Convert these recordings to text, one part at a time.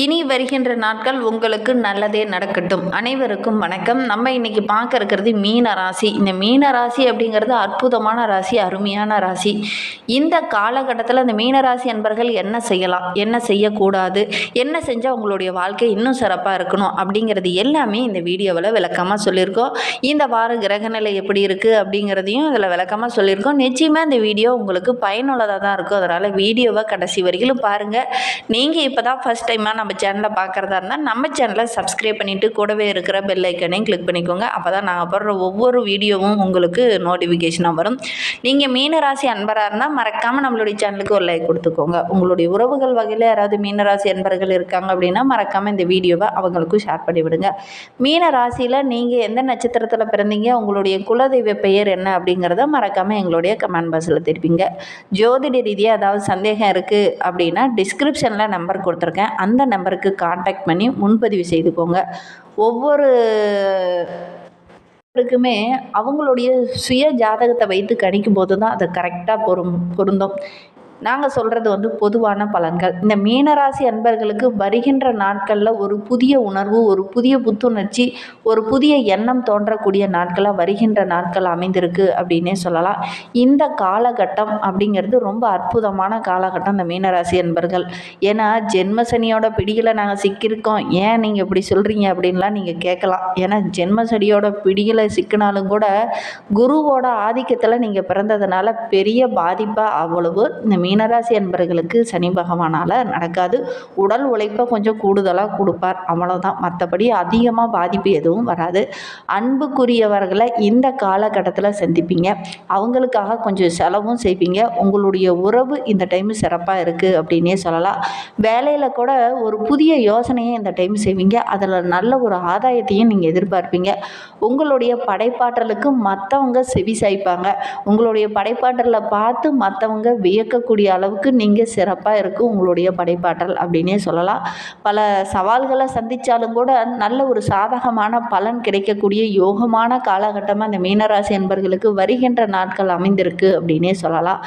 இனி வருகின்ற நாட்கள் உங்களுக்கு நல்லதே நடக்கட்டும். அனைவருக்கும் வணக்கம். நம்ம இன்னைக்கு பார்க்க இருக்கிறது மீன ராசி. இந்த மீன ராசி அப்படிங்கிறது அற்புதமான ராசி, அருமையான ராசி. இந்த காலகட்டத்தில் இந்த மீன ராசி அன்பர்கள் என்ன செய்யலாம், என்ன செய்யக்கூடாது, என்ன செஞ்சால் உங்களுடைய வாழ்க்கை இன்னும் சிறப்பாக இருக்கணும் அப்படிங்கிறது எல்லாமே இந்த வீடியோவில் விளக்கமாக சொல்லியிருக்கோம். இந்த வார கிரகநிலை எப்படி இருக்குது அப்படிங்கிறதையும் இதில் விளக்கமாக சொல்லியிருக்கோம். நிச்சயமாக இந்த வீடியோ உங்களுக்கு பயனுள்ளதாக தான் இருக்கும். அதனால் வீடியோவை கடைசி வரைக்கும் பாருங்கள். நீங்கள் இப்போ தான் ஃபஸ்ட் டைமாக நம்ம சேனலை பார்க்குறதா இருந்தால் நம்ம சேனலை சப்ஸ்கிரைப் பண்ணிவிட்டு கூடவே இருக்கிற பெல் ஐக்கனையும் கிளிக் பண்ணிக்கோங்க. அப்போ தான் நாங்கள் போடுற ஒவ்வொரு வீடியோவும் உங்களுக்கு நோட்டிஃபிகேஷனாக வரும். நீங்கள் மீனராசி அன்பராக இருந்தால் மறக்காமல் நம்மளுடைய சேனலுக்கு ஒரு லைக் கொடுத்துக்கோங்க. உங்களுடைய உறவுகள் வகையில் யாராவது மீனராசி அன்பர்கள் இருக்காங்க அப்படின்னா மறக்காமல் இந்த வீடியோவை அவங்களுக்கும் ஷேர் பண்ணி விடுங்க. மீன ராசியில் நீங்கள் எந்த நட்சத்திரத்தில் பிறந்தீங்க, உங்களுடைய குலதெய்வ பெயர் என்ன அப்படிங்கிறத மறக்காமல் எங்களுடைய கமெண்ட் பாக்ஸில் தெரிவிங்க. ஜோதிட ரீதியாக ஏதாவது சந்தேகம் இருக்குது அப்படின்னா டிஸ்கிரிப்ஷனில் நம்பர் கொடுத்துருக்கேன். அந்த நம்பருக்கு கான்டாக்ட் பண்ணி முன்பதிவு செய்துக்கோங்க. ஒவ்வொருக்குமே அவங்களுடைய சுய ஜாதகத்தை வைத்து கணிக்கும் போது தான் அது கரெக்டாக பொருந்தும். நாங்கள் சொல்கிறது பொதுவான பலன்கள். இந்த மீனராசி அன்பர்களுக்கு வருகின்ற நாட்களில் ஒரு புதிய உணர்வு, ஒரு புதிய புத்துணர்ச்சி, ஒரு புதிய எண்ணம் தோன்றக்கூடிய நாட்களாக வருகின்ற நாட்கள் அமைந்திருக்கு அப்படின்னே சொல்லலாம். இந்த காலகட்டம் அப்படிங்கிறது ரொம்ப அற்புதமான காலகட்டம் இந்த மீனராசி அன்பர்கள். ஏன்னா ஜென்மசனியோட பிடியில் நாங்கள் சிக்கியிருக்கோம், ஏன் நீங்கள் இப்படி சொல்கிறீங்க அப்படின்லாம் நீங்கள் கேட்கலாம். ஏன்னா ஜென்மசனியோட பிடியில் சிக்கினாலும் கூட குருவோட ஆதிக்கத்தில் நீங்கள் பிறந்ததுனால பெரிய பாதிப்பாக அவ்வளவு இந்த மீனராசி அன்பர்களுக்கு சனி பகவானால் நடக்காது. உடல் உழைப்பை கொஞ்சம் கூடுதலாக கொடுப்பார், அவ்வளோதான். மற்றபடி அதிகமாக பாதிப்பு எதுவும் வராது. அன்புக்குரியவர்களை இந்த காலகட்டத்தில் சந்திப்பீங்க. அவங்களுக்காக கொஞ்சம் செலவும் செய்வீங்க. உங்களுடைய உறவு இந்த டைம் சிறப்பாக இருக்குது அப்படின்னே சொல்லலாம். வேலையில் கூட ஒரு புதிய யோசனையை இந்த டைம் செய்வீங்க. அதில் நல்ல ஒரு ஆதாயத்தையும் நீங்கள் எதிர்பார்ப்பீங்க. உங்களுடைய படைப்பாற்றலுக்கு மற்றவங்க செவி சாய்ப்பாங்க. உங்களுடைய படைப்பாற்றலை பார்த்து மற்றவங்க வியக்கக்கூடிய அளவுக்கு நீங்கள் சிறப்பாக இருக்கும் உங்களுடைய படைப்பாற்றல் அப்படின்னே சொல்லலாம். பல சவால்களை சந்தித்தாலும் கூட நல்ல ஒரு சாதகமான பலன் கிடைக்கக்கூடிய யோகமான காலகட்டமாக இந்த மீனராசி என்பர்களுக்கு வருகின்ற நாட்கள் அமைந்திருக்கு அப்படின்னே சொல்லலாம்.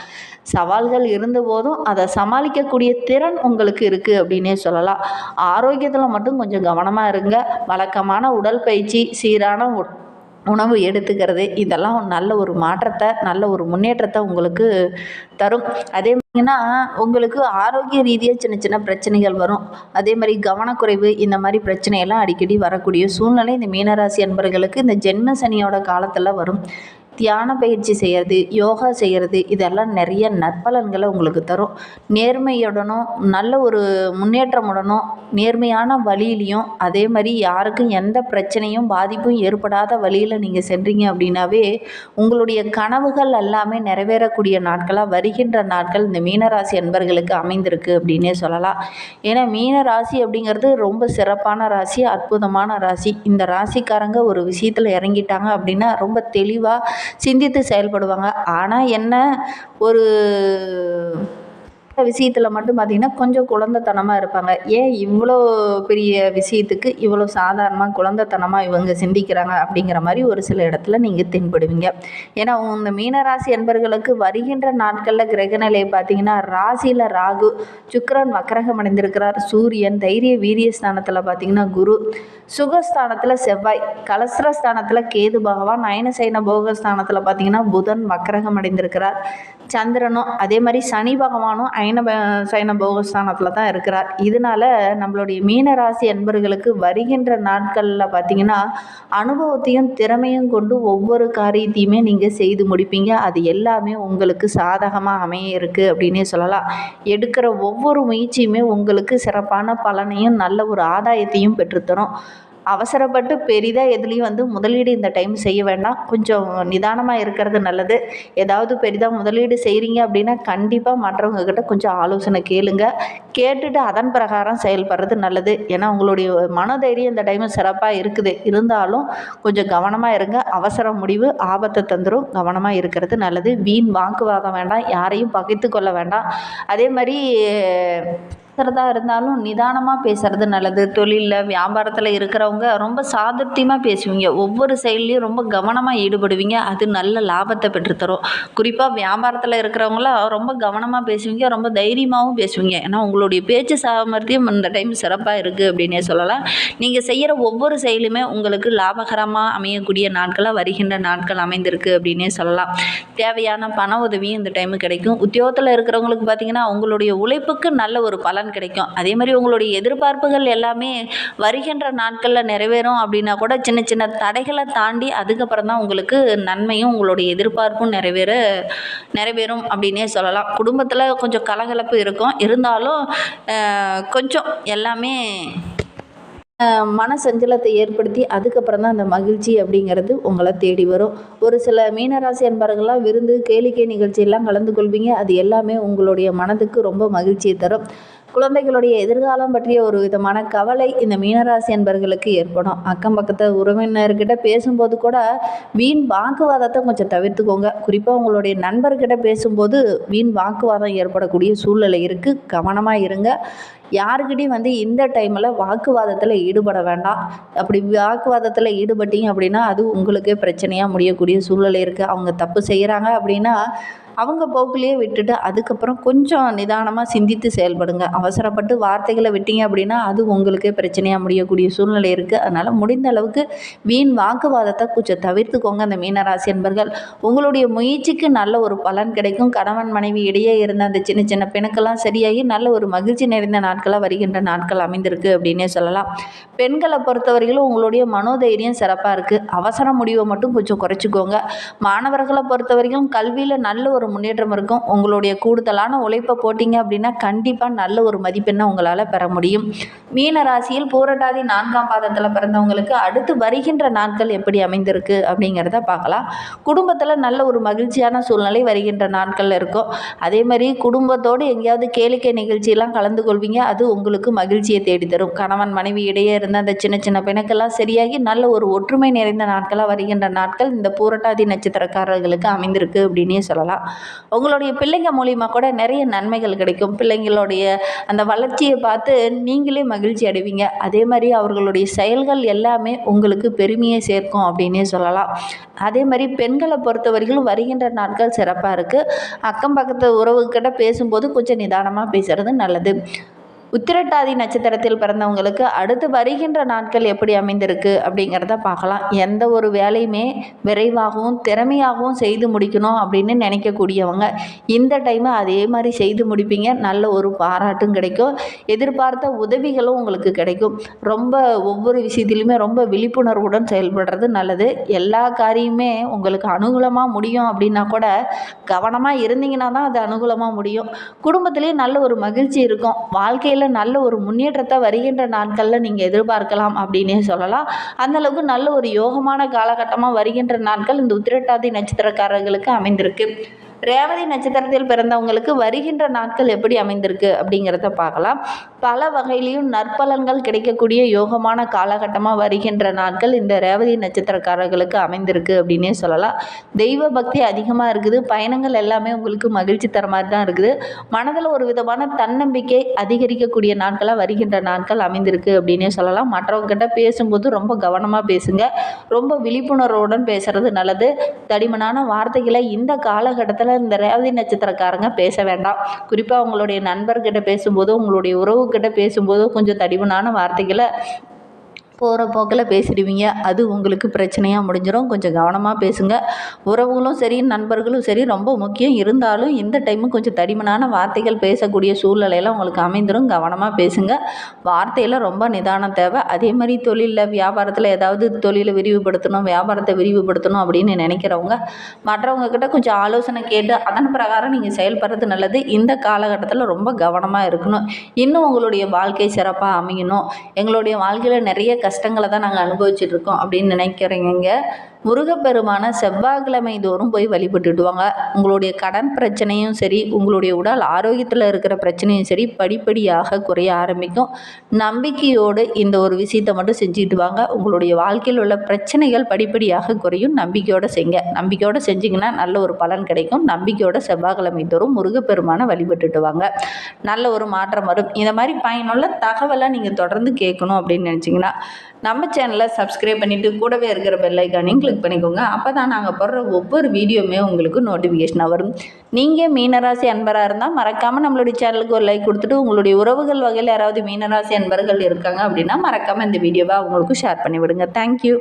சவால்கள் இருந்தபோதும் அதை சமாளிக்கக்கூடிய திறன் உங்களுக்கு இருக்குது அப்படின்னே சொல்லலாம். ஆரோக்கியத்தில் மட்டும் கொஞ்சம் கவனமாக இருங்க. வழக்கமான உடற்பயிற்சி, சீரான உணவு எடுத்துக்கிறது, இதெல்லாம் நல்ல ஒரு மாற்றத்தை, நல்ல ஒரு முன்னேற்றத்தை உங்களுக்கு தரும். அதே மாதிரினா உங்களுக்கு ஆரோக்கிய ரீதியாக சின்ன சின்ன பிரச்சனைகள் வரும். அதே மாதிரி கவனக்குறைவு, இந்த மாதிரி பிரச்சனையெல்லாம் அடிக்கடி வரக்கூடிய சூழ்நிலை இந்த மீனராசி அன்பர்களுக்கு இந்த ஜென்ம சனியோட காலத்தில் வரும். தியான பயிற்சி செய்கிறது, யோகா செய்கிறது, இதெல்லாம் நிறைய நற்பலன்களை உங்களுக்கு தரும். நேர்மையுடனும் நல்ல ஒரு முன்னேற்றமுடனும் நேர்மையான வழியிலையும், அதே மாதிரி யாருக்கும் எந்த பிரச்சனையும் பாதிப்பும் ஏற்படாத வழியில் நீங்கள் சென்றீங்க அப்படின்னாவே உங்களுடைய கனவுகள் எல்லாமே நிறைவேறக்கூடிய நாட்களாக வருகின்ற நாட்கள் இந்த மீனராசி அன்பர்களுக்கு அமைந்திருக்கு அப்படின்னே சொல்லலாம். ஏன்னா மீனராசி அப்படிங்கிறது ரொம்ப சிறப்பான ராசி, அற்புதமான ராசி. இந்த ராசிக்காரங்க ஒரு விஷயத்தில் இறங்கிட்டாங்க அப்படின்னா ரொம்ப தெளிவாக சிந்தித்து செயல்படுவாங்க. ஆனால் என்ன, ஒரு விஷயத்தில் மட்டும் பார்த்திங்கன்னா கொஞ்சம் குழந்தைத்தனமாக இருப்பாங்க. ஏன் இவ்வளோ பெரிய விஷயத்துக்கு இவ்வளோ சாதாரணமாக குழந்தைத்தனமாக இவங்க சிந்திக்கிறாங்க அப்படிங்கிற மாதிரி ஒரு சில இடத்துல நீங்கள் தென்படுவீங்க. ஏன்னா இந்த மீனராசி என்பர்களுக்கு வருகின்ற நாட்களில் கிரகநிலை பார்த்திங்கன்னா ராசியில் ராகு, சுக்கிரன் வக்கரகம் அடைந்திருக்கிறார், சூரியன் தைரிய வீரிய ஸ்தானத்தில் பார்த்திங்கன்னா குரு, சுகஸ்தானத்தில் செவ்வாய், கலஸ்திரஸ்தானத்தில் கேது பகவான், அயனசைன போகஸ்தானத்தில் பார்த்திங்கன்னா புதன் வக்கரகம் அடைந்திருக்கிறார், சந்திரனும் அதே மாதிரி சனி பகவானும் சைன போகஸ்தானத்தில் தான் இருக்கிறார். இதனால நம்மளுடைய மீனராசி அன்பர்களுக்கு வருகின்ற நாட்களில் பார்த்திங்கன்னா அனுபவத்தையும் திறமையும் கொண்டு ஒவ்வொரு காரியத்தையுமே நீங்கள் செய்து முடிப்பீங்க. அது எல்லாமே உங்களுக்கு சாதகமாக அமைய இருக்குது அப்படின்னே சொல்லலாம். எடுக்கிற ஒவ்வொரு முயற்சியுமே உங்களுக்கு சிறப்பான பலனையும் நல்ல ஒரு ஆதாயத்தையும் பெற்றுத்தரும். அவசரப்பட்டு பெரிதாக எதுலேயும் முதலீடு இந்த டைம் செய்ய வேண்டாம். கொஞ்சம் நிதானமாக இருக்கிறது நல்லது. ஏதாவது பெரிதாக முதலீடு செய்கிறீங்க அப்படின்னா கண்டிப்பாக மற்றவங்கக்கிட்ட கொஞ்சம் ஆலோசனை கேளுங்க. கேட்டுட்டு அதன் பிரகாரம் செயல்படுறது நல்லது. ஏன்னா உங்களுடைய மனதைரியம் இந்த டைம் சிறப்பாக இருக்குது, இருந்தாலும் கொஞ்சம் கவனமாக இருங்க. அவசர முடிவு ஆபத்தை தந்துடும். கவனமாக இருக்கிறது நல்லது. வீண் வாக்குவாதம் வேண்டாம், யாரையும் பகைத்து கொள்ள வேண்டாம். அதே மாதிரி பேசுகிறதா இருந்தாலும் நிதானமாக பேசுறது நல்லது. தொழிலில் வியாபாரத்தில் இருக்கிறவங்க ரொம்ப சாதுர்த்தியமாக பேசுவீங்க. ஒவ்வொரு செயல்லையும் ரொம்ப கவனமாக ஈடுபடுவீங்க. அது நல்ல லாபத்தை பெற்றுத்தரும். குறிப்பாக வியாபாரத்தில் இருக்கிறவங்களாம் ரொம்ப கவனமாக பேசுவீங்க, ரொம்ப தைரியமாகவும் பேசுவீங்க. ஏன்னா உங்களுடைய பேச்சு சாமர்த்தியம் இந்த டைம் சிறப்பாக இருக்குது அப்படின்னே சொல்லலாம். நீங்கள் செய்கிற ஒவ்வொரு செயலுமே உங்களுக்கு லாபகரமாக அமையக்கூடிய நாட்களாக வருகின்ற நாட்கள் அமைந்திருக்கு அப்படின்னே சொல்லலாம். தேவையான பண உதவியும் இந்த டைமு கிடைக்கும். உத்தியோகத்தில் இருக்கிறவங்களுக்கு பார்த்தீங்கன்னா உங்களுடைய உழைப்புக்கு நல்ல ஒரு பலன் கிடைக்கும். அதே மாதிரி உங்களுடைய எதிர்பார்ப்புகள் எல்லாமே வருகின்ற நாட்களில் நிறைவேறும் அப்படின்னா கூட சின்ன சின்ன தடைகளை தாண்டி அதுக்கப்புறம் தான் உங்களுக்கு நன்மையும் உங்களுடைய எதிர்பார்ப்பும் நிறைவேறும் அப்படின்னே சொல்லலாம். குடும்பத்தில் கொஞ்சம் கலகலப்பு இருக்கும், இருந்தாலும் கொஞ்சம் எல்லாமே மன சஞ்சலத்தை ஏற்படுத்தி அதுக்கப்புறம் தான் அந்த மகிழ்ச்சி அப்படிங்கிறது உங்களை தேடி வரும். ஒரு சில மீனராசி அன்பர்கள்லாம் விருந்து கேளிக்கை நிகழ்ச்சியெல்லாம் கலந்து கொள்வீங்க. அது எல்லாமே உங்களுடைய மனதுக்கு ரொம்ப மகிழ்ச்சியை தரும். குழந்தைகளுடைய எதிர்காலம் பற்றிய ஒரு விதமான கவலை இந்த மீனராசி அன்பர்களுக்கு ஏற்படும். அக்கம் பக்கத்து உறவினர்கிட்ட பேசும்போது கூட வீண் வாக்குவாதத்தை கொஞ்சம் தவிர்த்துக்கோங்க. குறிப்பாக உங்களுடைய நண்பர்கிட்ட பேசும்போது வீண் வாக்குவாதம் ஏற்படக்கூடிய சூழ்நிலை இருக்குது. கவனமாக இருங்க. யாருக்கிட்டையும் இந்த டைமில் வாக்குவாதத்தில் ஈடுபட வேண்டாம். அப்படி வாக்குவாதத்தில் ஈடுபட்டீங்க அப்படின்னா அது உங்களுக்கே பிரச்சனையாக முடியக்கூடிய சூழ்நிலை இருக்குது. அவங்க தப்பு செய்கிறாங்க அப்படின்னா அவங்க போக்குலேயே விட்டுட்டு அதுக்கப்புறம் கொஞ்சம் நிதானமாக சிந்தித்து செயல்படுங்க. அவசரப்பட்டு வார்த்தைகளை விட்டீங்க அப்படின்னா அது உங்களுக்கே பிரச்சனையாக முடியக்கூடிய சூழ்நிலை இருக்குது. அதனால் முடிந்த அளவுக்கு வீண் வாக்குவாதத்தை கொஞ்சம் தவிர்த்துக்கோங்க. அந்த மீனராசி என்பர்கள் உங்களுடைய முயற்சிக்கு நல்ல ஒரு பலன் கிடைக்கும். கணவன் மனைவி இடையே இருந்த அந்த சின்ன சின்ன பிணக்கெல்லாம் சரியாகி நல்ல ஒரு மகிழ்ச்சி நிறைந்த நாட்களாக வருகின்ற நாட்கள் அமைந்திருக்கு அப்படின்னே சொல்லலாம். பெண்களை பொறுத்தவரையிலும் உங்களுடைய மனோதைரியம் சிறப்பாக இருக்குது. அவசர முடிவை மட்டும் கொஞ்சம் குறைச்சிக்கோங்க. மாணவர்களை பொறுத்தவரைக்கும் கல்வியில் நல்ல ஒரு முன்னேற்றம் இருக்கும். உங்களுடைய கூடுதலான உழைப்பை போட்டிங்க அப்படின்னா கண்டிப்பாக நல்ல ஒரு மதிப்பெண்ணை உங்களால் பெற முடியும். மீன ராசியில் பூரட்டாதி 4ஆம் பாதத்தில் பிறந்தவங்களுக்கு அடுத்து வருகின்ற நாட்கள் எப்படி அமைந்திருக்கு அப்படிங்கிறத பார்க்கலாம். குடும்பத்தில் நல்ல ஒரு மகிழ்ச்சியான சூழ்நிலை வருகின்ற நாட்களில் இருக்கும். அதே மாதிரி குடும்பத்தோடு எங்கேயாவது கேளிக்கை நிகழ்ச்சியெல்லாம் கலந்து கொள்வீங்க. அது உங்களுக்கு மகிழ்ச்சியை தேடித்தரும். கணவன் மனைவி இடையே இருந்த அந்த சின்ன சின்ன பிணக்கெல்லாம் சரியாகி நல்ல ஒரு ஒற்றுமை நிறைந்த நாட்களாக வருகின்ற நாட்கள் இந்த பூரட்டாதி நட்சத்திரக்காரர்களுக்கு அமைந்திருக்கு அப்படின்னே சொல்லலாம். உங்களுடைய பிள்ளைங்க மூலிமா கூட நிறைய நன்மைகள் கிடைக்கும். பிள்ளைங்களுடைய அந்த வளர்ச்சியை பார்த்து நீங்களே மகிழ்ச்சி அடைவீங்க. அதே மாதிரி அவர்களுடைய செயல்கள் எல்லாமே உங்களுக்கு பெருமையை சேர்க்கும் அப்படின்னே சொல்லலாம். அதே மாதிரி பெண்களை பொறுத்தவரைக்கும் வருகின்ற நாட்கள் சிறப்பாக இருக்குது. அக்கம் பக்கத்து உறவுக்கிட்ட பேசும்போது கொஞ்சம் நிதானமாக பேசுகிறது நல்லது. உத்திரட்டாதி நட்சத்திரத்தில் பிறந்தவங்களுக்கு அடுத்து வருகின்ற நாட்கள் எப்படி அமைந்திருக்கு அப்படிங்கிறத பார்க்கலாம். எந்த ஒரு வேலையுமே விரைவாகவும் திறமையாகவும் செய்து முடிக்கணும் அப்படின்னு நினைக்கக்கூடியவங்க இந்த டைமை அதே மாதிரி செய்து முடிப்பீங்க. நல்ல ஒரு பாராட்டும் கிடைக்கும். எதிர்பார்த்த உதவிகளும் உங்களுக்கு கிடைக்கும். ரொம்ப ஒவ்வொரு விஷயத்திலுமே ரொம்ப விழிப்புணர்வுடன் செயல்படுறது நல்லது. எல்லா காரியமே உங்களுக்கு அனுகூலமாக முடியும் அப்படின்னா கூட கவனமாக இருந்தீங்கன்னா தான் அது அனுகூலமாக முடியும். குடும்பத்திலேயே நல்ல ஒரு மகிழ்ச்சி இருக்கும். வாழ்க்கையில் நல்ல ஒரு முன்னேற்றத்தை வருகின்ற நாட்களில் நீங்கள் எதிர்பார்க்கலாம் அப்படின்னே சொல்லலாம். அந்தளவுக்கு நல்ல ஒரு யோகமான காலகட்டமாக வருகின்ற நாட்கள் இந்த உத்திரட்டாதி நட்சத்திரக்காரர்களுக்கு அமைந்திருக்கு. ரேவதி நட்சத்திரத்தில் பிறந்தவங்களுக்கு வருகின்ற நாட்கள் எப்படி அமைந்திருக்கு அப்படிங்கிறத பார்க்கலாம். பல வகையிலையும் நற்பலன்கள் கிடைக்கக்கூடிய யோகமான காலகட்டமாக வருகின்ற நாட்கள் இந்த ரேவதி நட்சத்திரக்காரர்களுக்கு அமைந்திருக்கு அப்படின்னே சொல்லலாம். தெய்வ பக்தி அதிகமாக இருக்குது. பயணங்கள் எல்லாமே உங்களுக்கு மகிழ்ச்சி தர மாதிரி தான் இருக்குது. மனதில் ஒரு விதமான தன்னம்பிக்கை அதிகரிக்கக்கூடிய நாட்களாக வருகின்ற நாட்கள் அமைந்திருக்கு அப்படின்னே சொல்லலாம். மற்றவங்ககிட்ட பேசும்போது ரொம்ப கவனமாக பேசுங்க. ரொம்ப விழிப்புணர்வுடன் பேசுறது நல்லது. தடிமனான வார்த்தைகளை இந்த காலகட்டத்தில் இந்த ரேவதி நட்சத்திரக்காரங்க பேச வேண்டாம். குறிப்பாக உங்களுடைய நண்பர்கிட்ட பேசும்போதோ உங்களுடைய உறவுகிட்ட பேசும்போதோ கொஞ்சம் தடிமனான வார்த்தைகளை போகிற போக்கில் பேசிடுவீங்க. அது உங்களுக்கு பிரச்சனையாக முடிஞ்சிடும். கொஞ்சம் கவனமாக பேசுங்க. உறவுகளும் சரி நண்பர்களும் சரி ரொம்ப முக்கியம். இருந்தாலும் இந்த டைமு கொஞ்சம் தடிமனான வார்த்தைகள் பேசக்கூடிய சூழ்நிலையில் உங்களுக்கு அமைந்துடும். கவனமாக பேசுங்க. வார்த்தையில் ரொம்ப நிதானம் தேவை. அதே மாதிரி தொழிலில் வியாபாரத்தில் ஏதாவது தொழிலை விரிவுபடுத்தணும், வியாபாரத்தை விரிவுபடுத்தணும் அப்படின்னு நினைக்கிறவங்க மற்றவங்க கிட்ட கொஞ்சம் ஆலோசனை கேட்டு அதன் பிரகாரம் நீங்கள் செயல்படுறது நல்லது. இந்த காலகட்டத்தில் ரொம்ப கவனமாக இருக்கணும். இன்னும் உங்களுடைய வாழ்க்கை சிறப்பாக அமையணும், எங்களுடைய வாழ்க்கையில் நிறைய கஷ்டங்களை தான் நாங்கள் அனுபவிச்சுட்ருக்கோம் அப்படின்னு நினைக்கிறீங்க. முருகப்பெருமான செவ்வாய்க்கிழமை தோறும் போய் வழிபட்டுட்டு வாங்க. உங்களுடைய கடன் பிரச்சனையும் சரி, உங்களுடைய உடல் ஆரோக்கியத்தில் இருக்கிற பிரச்சனையும் சரி படிப்படியாக குறைய ஆரம்பிக்கும். நம்பிக்கையோடு இந்த ஒரு விஷயத்தை மட்டும் செஞ்சுட்டு வாங்க. உங்களுடைய வாழ்க்கையில் உள்ள பிரச்சனைகள் படிப்படியாக குறையும். நம்பிக்கையோடு செய்யுங்க. நம்பிக்கையோடு செஞ்சிங்கன்னா நல்ல ஒரு பலன் கிடைக்கும். நம்பிக்கையோட செவ்வாய்க்கிழமை தோறும் முருகப்பெருமானை வழிபட்டுட்டு வாங்க. நல்ல ஒரு மாற்றம் வரும். இந்த மாதிரி பயனுள்ள தகவலை நீங்கள் தொடர்ந்து கேட்கணும் அப்படின்னு நினச்சிங்கன்னா நம்ம சேனலை சப்ஸ்கிரைப் பண்ணிவிட்டு கூடவே இருக்கிற பெல் ஐக்கானையும் கிளிக் பண்ணிக்கோங்க. அப்போ தான் நாங்கள் போடுற ஒவ்வொரு வீடியோவுமே உங்களுக்கு நோட்டிஃபிகேஷனாக வரும். நீங்கள் மீனராசி அன்பராக இருந்தால் மறக்காமல் நம்மளுடைய சேனலுக்கு ஒரு லைக் கொடுத்துட்டு உங்களுடைய உறவுகள் வகையில் யாராவது மீனராசி அன்பர்கள் இருக்காங்க அப்படின்னா மறக்காமல் இந்த வீடியோவை அவங்களுக்கு ஷேர் பண்ணிவிடுங்க. தேங்க்யூ.